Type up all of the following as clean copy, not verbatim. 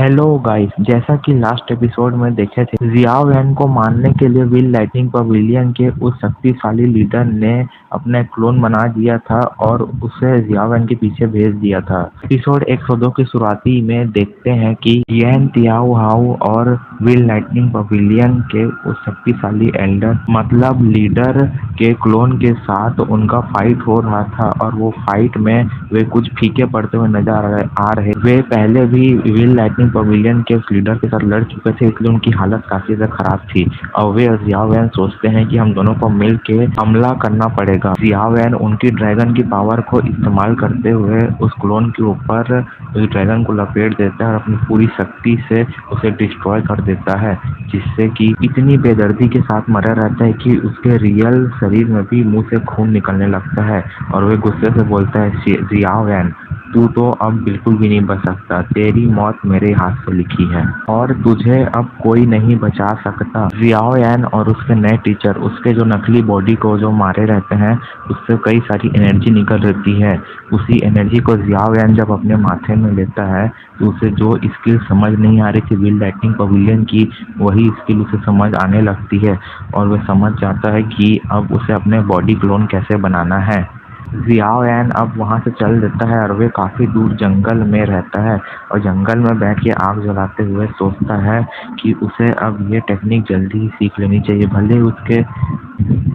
Hello guys, जैसा कि last episode में देखे थे, जियाओ वैन को मारने के लिए व्हील लाइटनिंग पवेलियन के उस शक्तिशाली लीडर ने अपना क्लोन बना दिया था और उसे जियाओ वैन के पीछे भेज दिया था। एपिसोड 102 की शुरुआती में देखते हैं कि यन तियाओ हाउ और व्हील लाइटनिंग पवेलियन के उस शक्तिशाली एल्डर मतलब लीडर के क्लोन के साथ उनका फाइट हो रहा था और वो फाइट में वे कुछ फीके पड़ते हुए नजर आ रहे। वे पहले भी व्हील लाइटनिंग पवेलियन के उस लीडर के साथ लड़ चुके थे, इसलिए उनकी हालत काफी ज्यादा खराब थी। और वे जियाओ वैन सोचते हैं कि हम दोनों को मिल के हमला करना पड़ेगा। जियाओ वैन उनकी ड्रैगन की पावर को इस्तेमाल करते हुए उस क्लोन के ऊपर उस ड्रैगन को लपेट देता है और अपनी पूरी शक्ति से उसे डिस्ट्रॉय कर देता है, जिससे कि इतनी बेदर्दी के साथ मरा रहता है कि उसके रियल शरीर में भी मुंह से खून निकलने लगता है। और वे गुस्से से बोलता है, जियाओ वैन तू तो अब बिल्कुल भी नहीं बच सकता, तेरी मौत मेरे हाथ से लिखी है और तुझे अब कोई नहीं बचा सकता। जियाओ वैन और उसके नए टीचर उसके जो नकली बॉडी को जो मारे रहते हैं उससे कई सारी एनर्जी निकल रहती है। उसी एनर्जी को जियाओ वैन जब अपने माथे में लेता है तो उसे जो स्किल समझ नहीं आ रही थी व्हील लाइटनिंग पवेलियन की, वही स्किल उसे समझ आने लगती है और वह समझ जाता है कि अब उसे अपने बॉडी क्लोन कैसे बनाना है। जियाओ वैन अब वहाँ से चल देता है और वे काफ़ी दूर जंगल में रहता है और जंगल में बैठ के आग जलाते हुए सोचता है कि उसे अब ये टेक्निक जल्दी ही सीख लेनी चाहिए।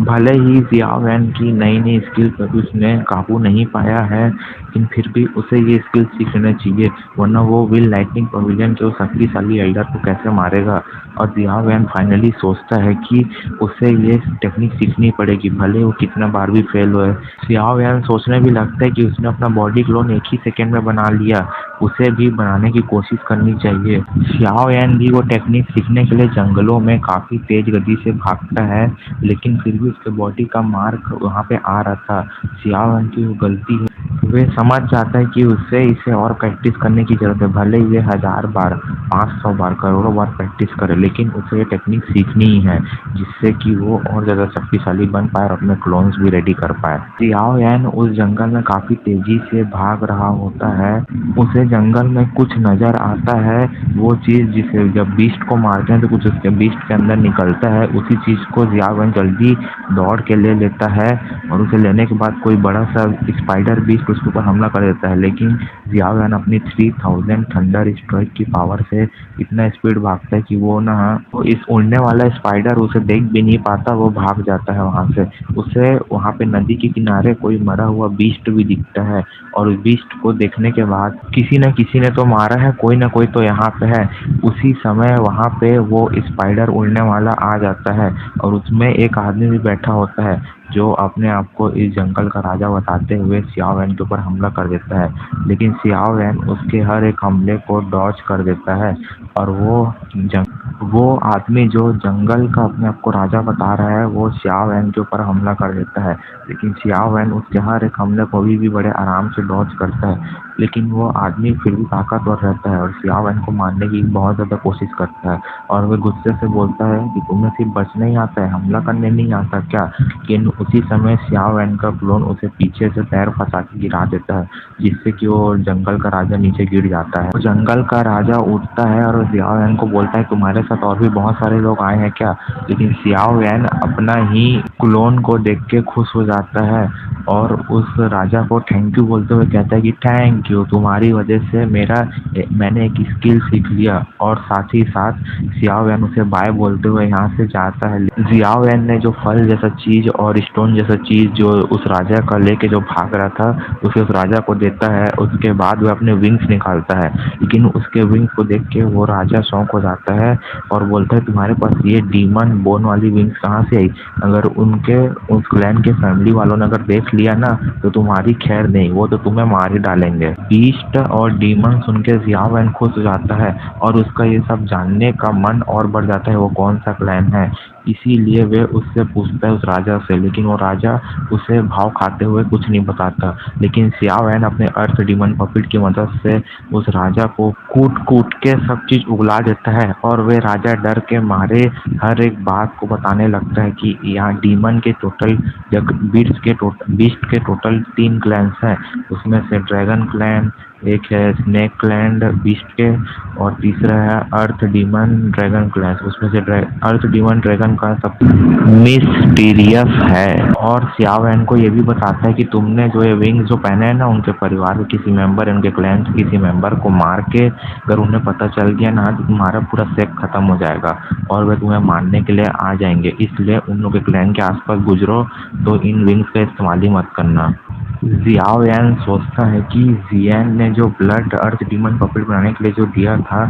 भले ही जियाओ वैन की नई नई स्किल पर उसने काबू नहीं पाया है, लेकिन फिर भी उसे ये स्किल सीख लेना चाहिए, वरना वो व्हील लाइटनिंग पवेलियन के उस शक्तिशाली एल्डर को कैसे मारेगा। और जियाओ वैन फाइनली सोचता है कि उसे ये टेक्निक सीखनी पड़ेगी, भले वो कितना बार भी फेल हुए। जियाओ वैन सोचने भी लगता है कि उसने अपना बॉडी क्लोन एक ही सेकेंड में बना लिया, उसे भी बनाने की कोशिश करनी चाहिए। जियाओ वैन भी वो टेक्निक सीखने के लिए जंगलों में काफ़ी तेज गति से भागता है, लेकिन फिर भी उसके बॉडी का मार्क वहाँ पे आ रहा था। जियाओ वैन की वो गलती है, वे समझ जाता है कि उससे इसे और प्रैक्टिस करने की ज़रूरत है। भले ही ये 1000 बार, 500 बार, करोड़ों बार प्रैक्टिस करे, लेकिन उसे ये टेक्निक सीखनी ही है, जिससे कि वो और ज़्यादा शक्तिशाली बन पाए और अपने क्लोन्स भी रेडी कर पाए। जियाओ वैन उस जंगल में काफ़ी तेज़ी से भाग रहा होता है। उसे जंगल में कुछ नज़र आता है, वो चीज़ जिसे जब बीस्ट को मारते हैं तो कुछ उसके बीस्ट के अंदर निकलता है। उसी चीज़ को जियाओ वैन जल्दी दौड़ के ले लेता है और उसे लेने के बाद कोई बड़ा सा स्पाइडर बीस्ट उसके ऊपर हमला कर देता है, लेकिन जियाओ वैन अपनी 3000 थंडर स्ट्राइक की पावर से इतना स्पीड भागता है कि वो इस उड़ने वाला स्पाइडर उसे देख भी नहीं पाता, वो भाग जाता है वहाँ से। उसे वहाँ पे नदी के किनारे कोई मरा हुआ बीस्ट भी दिखता है और उस बीस्ट को देखने के बाद किसी न किसी ने तो मारा है, कोई ना कोई तो यहाँ पे है। उसी समय वहाँ पे वो स्पाइडर उड़ने वाला आ जाता है और उसमें एक आदमी भी बैठा होता है जो अपने आप को इस जंगल का राजा बताते हुए जियाओ वैन के ऊपर हमला कर देता है, लेकिन जियाओ वैन उसके हर एक हमले को डॉज कर देता है और वो आदमी जो जंगल का अपने आप को राजा बता रहा है वो जियाओ वैन के ऊपर हमला कर देता है, लेकिन जियाओ वैन उसके हर एक हमले को भी बड़े आराम से डॉज करता है। लेकिन वो आदमी फिर भी ताकतवर रहता है और जियाओ वैन को मारने की बहुत ज़्यादा कोशिश करता है और वह गुस्से से बोलता है कि तुम्हें सिर्फ बचना ही आता है, हमला करने नहीं आता क्या। लेकिन उसी समय जियाओ वैन का क्लोन उसे पीछे से पैर फंसा के गिरा देता है, जिससे कि वो जंगल का राजा नीचे गिर जाता है। वो जंगल का राजा उठता है और जियाओ वैन को बोलता है, तुम्हारे साथ और भी बहुत सारे लोग आए हैं क्या। लेकिन जियाओ वैन अपना ही क्लोन को देख के खुश हो जाता है और उस राजा को थैंक यू बोलते हुए कहता है कि थैंक यू, तुम्हारी वजह से मैंने एक स्किल सीख लिया। और साथ ही साथ जियाओ वैन उसे बाय बोलते हुए यहाँ से जाता है। जियाओ वैन ने जो फल जैसा चीज और स्टोन जैसा चीज जो उस राजा का लेके जो भाग रहा था उसे उस राजा को देता है। उसके बाद वह अपने विंग्स निकालता है, लेकिन उसके विंग्स को देख के वो राजा शौक हो जाता है और बोलता है, तुम्हारे पास ये डीमन बोन वाली विंग्स कहाँ से आई। अगर उस क्लैन के फैमिली वालों ने अगर देख लिया ना तो तुम्हारी खैर नहीं, वो तो तुम्हें मार ही डालेंगे। बीस्ट और डीमन सुन के जियाओ वैन खुश हो जाता है और उसका ये सब जानने का मन और बढ़ जाता है वो कौन सा क्लैन है। इसीलिए वे उससे पूछता है उस राजा से, लेकिन वो राजा उसे भाव खाते हुए कुछ नहीं बताता। लेकिन जियाओ वैन अपने अर्थ डीमन पपिट की मदद से उस राजा को कूट कूट के सब चीज उगला देता है और वे राजा डर के मारे हर एक बात को बताने लगता है कि यहाँ डीमन के टोटल बीस्ट के टोटल 3 क्लैन्स हैं, उसमें से ड्रैगन क्लैन, एक है स्नेक लैंड बीस्ट के और तीसरा है अर्थ डीमन ड्रैगन क्लैश। उसमें से अर्थ डीमन ड्रैगन का सब मिस्टीरियस है और सियाओ को ये भी बताता है कि तुमने जो ये विंग्स जो पहने हैं ना, उनके परिवार के किसी मेंबर, उनके क्लैन के किसी मेंबर को मार के अगर उन्हें पता चल गया ना तो तुम्हारा पूरा सेक खत्म हो जाएगा और वे तुम्हें मारने के लिए आ जाएंगे। इसलिए उन लोगों के क्लैन के आसपास गुजरो तो इन विंग्स का इस्तेमाल ही मत करना। जियाओ यान सोचता है कि जियान ने जो ब्लड अर्थ डीमन पपेट बनाने के लिए जो दिया था,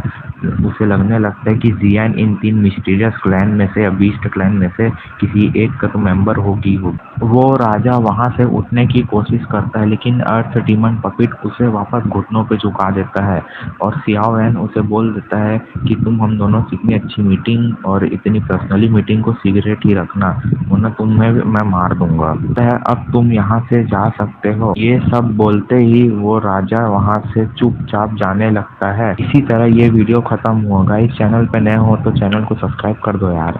उसे लगने लगता है कि जियान इन 3 मिस्टीरियस क्लैन में से या बीस्ट क्लैन में से किसी एक का तो मेंबर होगी। वो राजा वहां से उठने की कोशिश करता है लेकिन अर्थ डीमन पपेट उसे वापस घुटनों पे झुका देता है और सियाओ यान उसे बोल देता है कि तुम हम दोनों से इतनी अच्छी मीटिंग और इतनी पर्सनली मीटिंग को सीक्रेट ही रखना, वरना तुम्हें मैं मार दूंगा। अब तुम यहाँ से जा सकते हो। ये सब बोलते ही वो राजा वहाँ से चुपचाप जाने लगता है। इसी तरह ये वीडियो खत्म हुआ। गाइस, चैनल पे नए हो तो चैनल को सब्सक्राइब कर दो यार।